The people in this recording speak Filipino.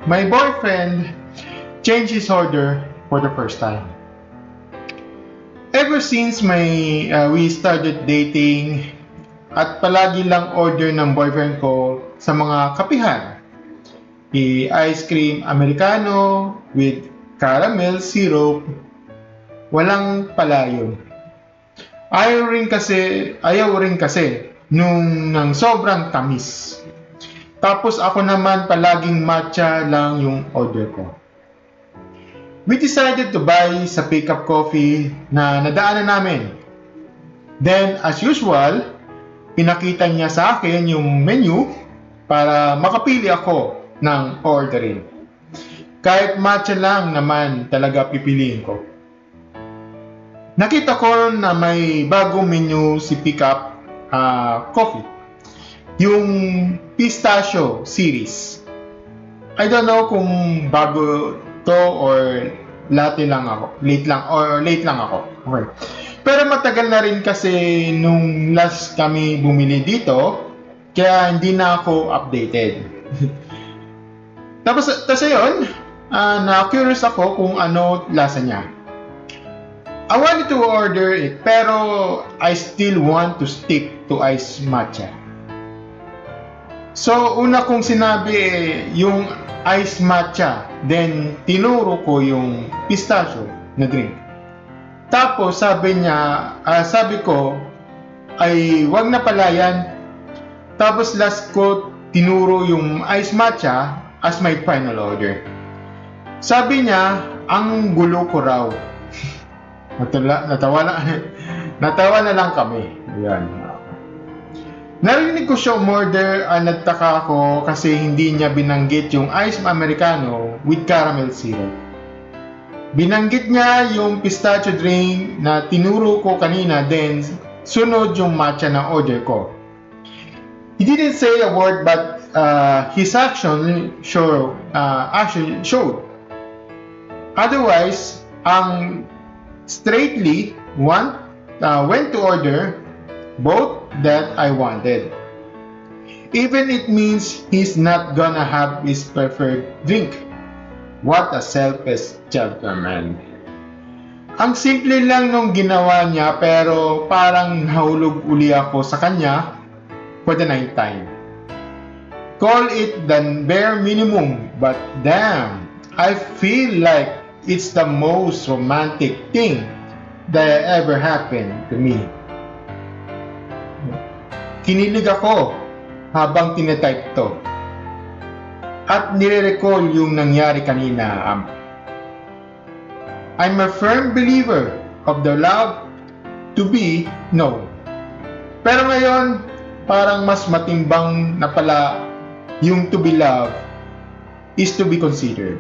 my boyfriend changed his order for the first time. Ever since we started dating, at palagi lang order ng boyfriend ko sa mga kapihan. Ice cream americano with caramel syrup, walang palayo. Ayaw rin kasi nung sobrang tamis. Tapos ako naman palaging matcha lang yung order ko. We decided to buy sa pickup coffee na nadaanan namin. Then, as usual, pinakita niya sa akin yung menu para makapili ako ng ordering. Kahit matcha lang naman talaga pipiliin ko. Nakita ko na may bagong menu si Pickup Coffee. Yung pistachio series. I don't know kung bago to or late lang ako. Late lang ako. Okay. Pero matagal na rin kasi nung last kami bumili dito, kaya hindi na ako updated. Tapos yun, na-curious ako kung ano lasa niya. I wanted to order it, pero I still want to stick to iced matcha. So, una kong sinabi yung iced matcha, then tinuro ko yung pistachio na drink. Tapos sabi ko ay wag na pala yan. Tapos last ko tinuro yung iced matcha as my final order. Sabi niya, ang gulo ko raw. Natawa na lang kami. Yan. Narinig ko siya umorder, nagtaka ako kasi hindi niya binanggit yung iced americano with caramel syrup. Binanggit niya yung pistachio drink na tinuro ko kanina, then sunod yung matcha na order ko. He didn't say a word, but his action showed. Otherwise, straightly went to order both that I wanted. Even it means he's not gonna have his preferred drink. What a selfish gentleman. Ang simple lang nung ginawa niya, pero parang nahulog uli ako sa kanya for the ninth time. Call it the bare minimum, but damn, I feel like it's the most romantic thing that ever happened to me. Kinilig ako habang tinetype to. At nire-recall yung nangyari kanina. I'm a firm believer of the love to be known. Pero ngayon, parang mas matimbang na pala yung to be loved is to be considered.